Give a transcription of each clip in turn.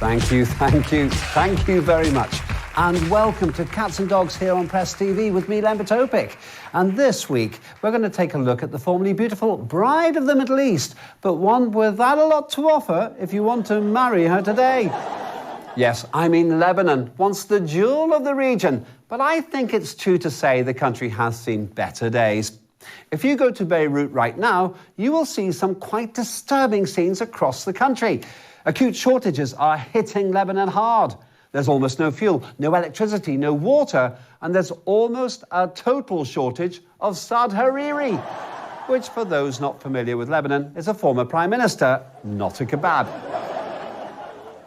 Thank you very much. And welcome to Cats and Dogs here on Press TV with me, Len Topic. And this week, we're going to take a look at the formerly beautiful bride of the Middle East, but one without a lot to offer if you want to marry her today. Yes, I mean Lebanon, once the jewel of the region, but I think it's true to say the country has seen better days. If you go to Beirut right now, you will see some quite disturbing scenes across the country. Acute shortages are hitting Lebanon hard. There's almost no fuel, no electricity, no water, and there's almost a total shortage of Saad Hariri, which, for those not familiar with Lebanon, is a former prime minister, not a kebab.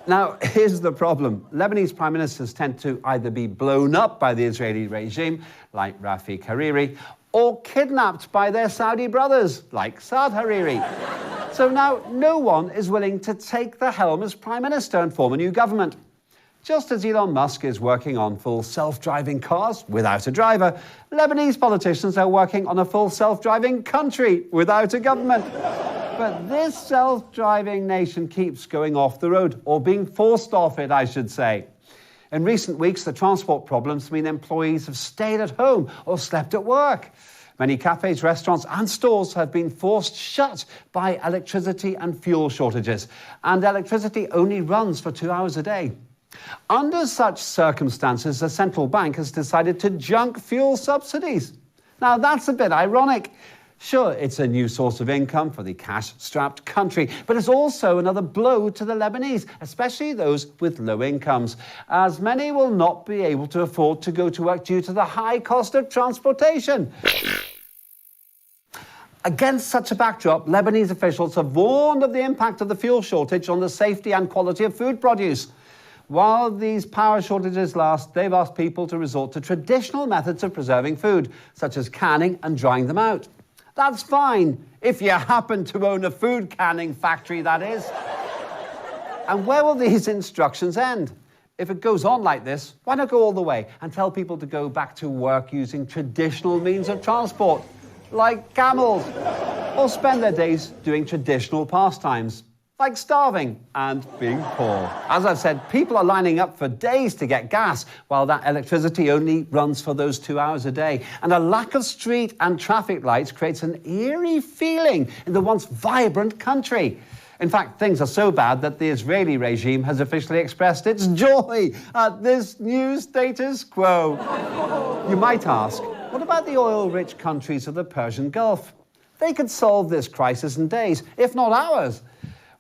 Now, here's the problem. Lebanese prime ministers tend to either be blown up by the Israeli regime, like Rafik Hariri, or kidnapped by their Saudi brothers, like Saad Hariri. So now no one is willing to take the helm as prime minister and form a new government. Just as Elon Musk is working on full self-driving cars without a driver, Lebanese politicians are working on a full self-driving country without a government. But this self-driving nation keeps going off the road, or being forced off it, I should say. In recent weeks, the transport problems mean employees have stayed at home or slept at work. Many cafes, restaurants and stores have been forced shut by electricity and fuel shortages, and electricity only runs for 2 hours a day. Under such circumstances, the central bank has decided to junk fuel subsidies. Now, that's a bit ironic. Sure, it's a new source of income for the cash-strapped country, but it's also another blow to the Lebanese, especially those with low incomes, as many will not be able to afford to go to work due to the high cost of transportation. Against such a backdrop, Lebanese officials have warned of the impact of the fuel shortage on the safety and quality of food produce. While these power shortages last, they've asked people to resort to traditional methods of preserving food, such as canning and drying them out. That's fine, if you happen to own a food canning factory, that is. And where will these instructions end? If it goes on like this, why not go all the way and tell people to go back to work using traditional means of transport, like camels, or spend their days doing traditional pastimes, like starving and being poor. As I've said, people are lining up for days to get gas, while that electricity only runs for those 2 hours a day. And a lack of street and traffic lights creates an eerie feeling in the once vibrant country. In fact, things are so bad that the Israeli regime has officially expressed its joy at this new status quo. You might ask, what about the oil-rich countries of the Persian Gulf? They could solve this crisis in days, if not hours.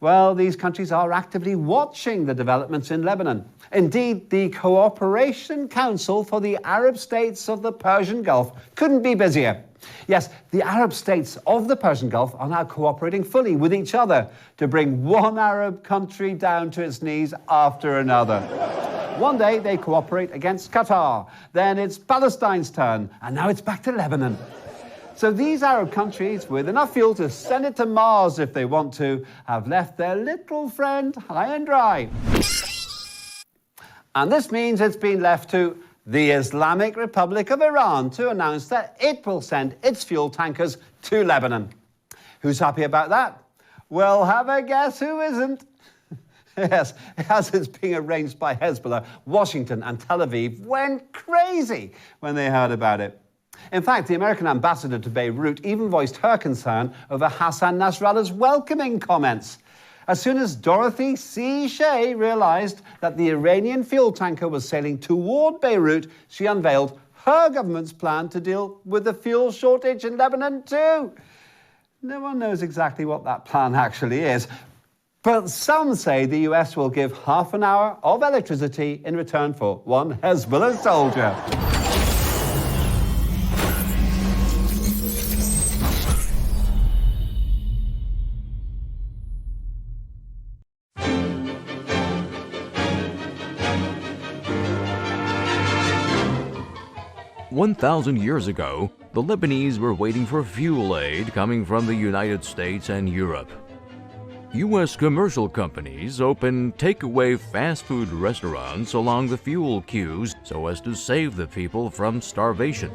Well, these countries are actively watching the developments in Lebanon. Indeed, the Cooperation Council for the Arab States of the Persian Gulf couldn't be busier. Yes, the Arab states of the Persian Gulf are now cooperating fully with each other to bring one Arab country down to its knees after another. One day they cooperate against Qatar, then it's Palestine's turn, and now it's back to Lebanon. So these Arab countries, with enough fuel to send it to Mars if they want to, have left their little friend high and dry. And this means it's been left to the Islamic Republic of Iran to announce that it will send its fuel tankers to Lebanon. Who's happy about that? Well, have a guess who isn't. Yes, as it's being arranged by Hezbollah, Washington and Tel Aviv went crazy when they heard about it. In fact, the American ambassador to Beirut even voiced her concern over Hassan Nasrallah's welcoming comments. As soon as Dorothy C. Shea realized that the Iranian fuel tanker was sailing toward Beirut, she unveiled her government's plan to deal with the fuel shortage in Lebanon too. No one knows exactly what that plan actually is, but some say the US will give half an hour of electricity in return for one Hezbollah soldier. "1,000 years ago, the Lebanese were waiting for fuel aid coming from the United States and Europe. U.S. commercial companies opened takeaway fast food restaurants along the fuel queues so as to save the people from starvation.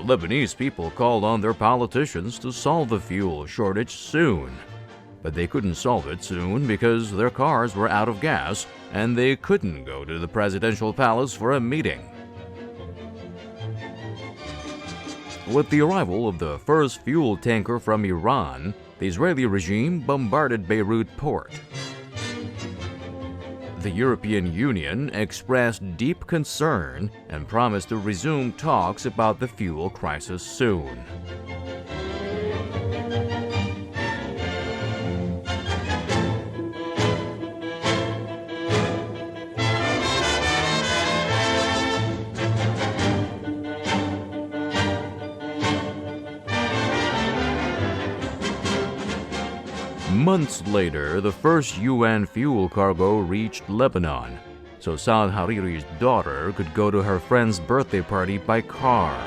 Lebanese people called on their politicians to solve the fuel shortage soon. But they couldn't solve it soon because their cars were out of gas and they couldn't go to the presidential palace for a meeting. With the arrival of the first fuel tanker from Iran, the Israeli regime bombarded Beirut port. The European Union expressed deep concern and promised to resume talks about the fuel crisis soon. Months later, the first UN fuel cargo reached Lebanon, so Saad Hariri's daughter could go to her friend's birthday party by car.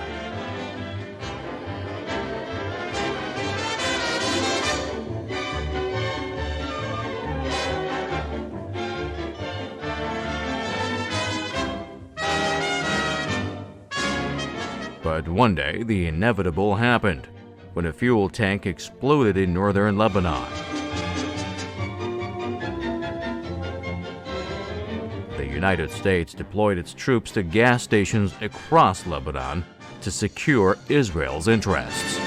But one day, the inevitable happened, when a fuel tank exploded in northern Lebanon. The United States deployed its troops to gas stations across Lebanon to secure Israel's interests.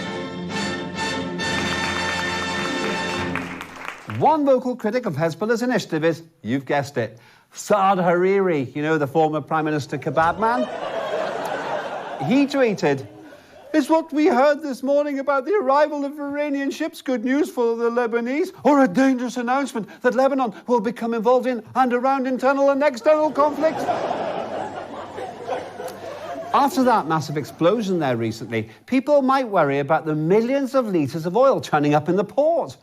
One vocal critic of Hezbollah's initiative is, you've guessed it, Saad Hariri, the former Prime Minister kebab man. He tweeted, "Is what we heard this morning about the arrival of Iranian ships good news for the Lebanese, or a dangerous announcement that Lebanon will become involved in and around internal and external conflicts?" After that massive explosion there recently, people might worry about the millions of litres of oil turning up in the port.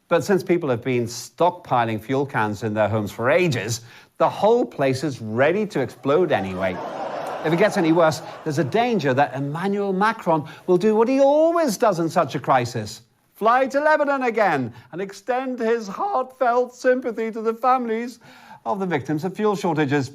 But since people have been stockpiling fuel cans in their homes for ages, the whole place is ready to explode anyway. If it gets any worse, there's a danger that Emmanuel Macron will do what he always does in such a crisis: fly to Lebanon again and extend his heartfelt sympathy to the families of the victims of fuel shortages.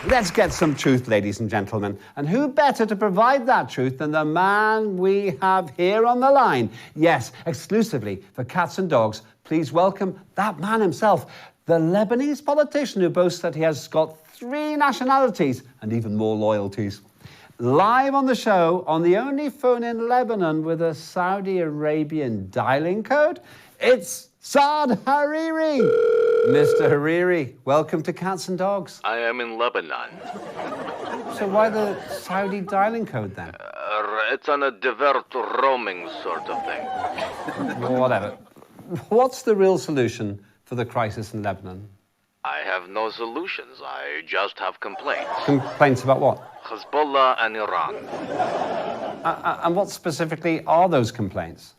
Let's get some truth, ladies and gentlemen. And who better to provide that truth than the man we have here on the line? Yes, exclusively for Cats and Dogs, please welcome that man himself, the Lebanese politician who boasts that he has got 3 nationalities and even more loyalties. Live on the show, on the only phone in Lebanon with a Saudi Arabian dialing code, it's Saad Hariri. Mr. Hariri, welcome to Cats and Dogs. I am in Lebanon. So why the Saudi dialing code then? It's on a divert roaming sort of thing. Whatever. What's the real solution for the crisis in Lebanon? I have no solutions. I just have complaints. Complaints about what? Hezbollah and Iran. And what specifically are those complaints?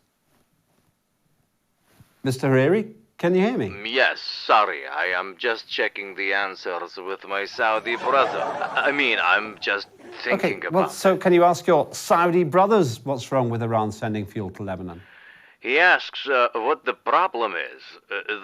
Mr. Hariri, can you hear me? Yes, sorry. I am just checking the answers with my Saudi brother. I'm just thinking Okay, well, so can you ask your Saudi brothers what's wrong with Iran sending fuel to Lebanon? He asks what the problem is.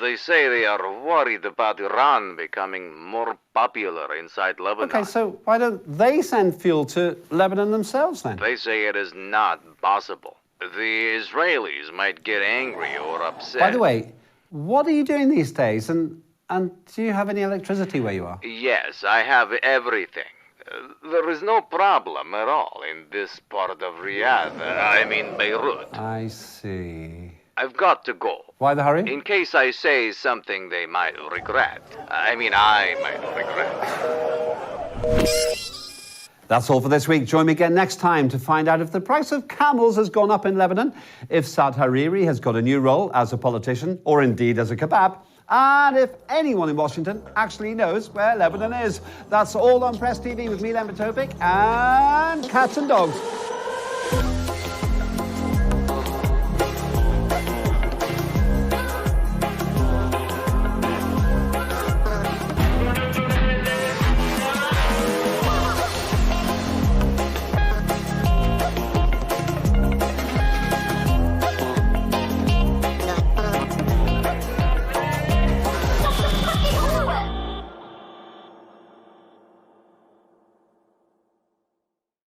They say they are worried about Iran becoming more popular inside Lebanon. Okay, so why don't they send fuel to Lebanon themselves then? They say it is not possible. The Israelis might get angry or upset. By the way, what are you doing these days? And do you have any electricity where you are? Yes, I have everything. There is no problem at all in this part of Riyadh. I mean Beirut. I see. I've got to go. Why the hurry? In case I say something they might regret. I might regret. That's all for this week. Join me again next time to find out if the price of camels has gone up in Lebanon, if Saad Hariri has got a new role as a politician, or indeed as a kebab, and if anyone in Washington actually knows where Lebanon is. That's all on Press TV with me, Len Topic, and Cats and Dogs.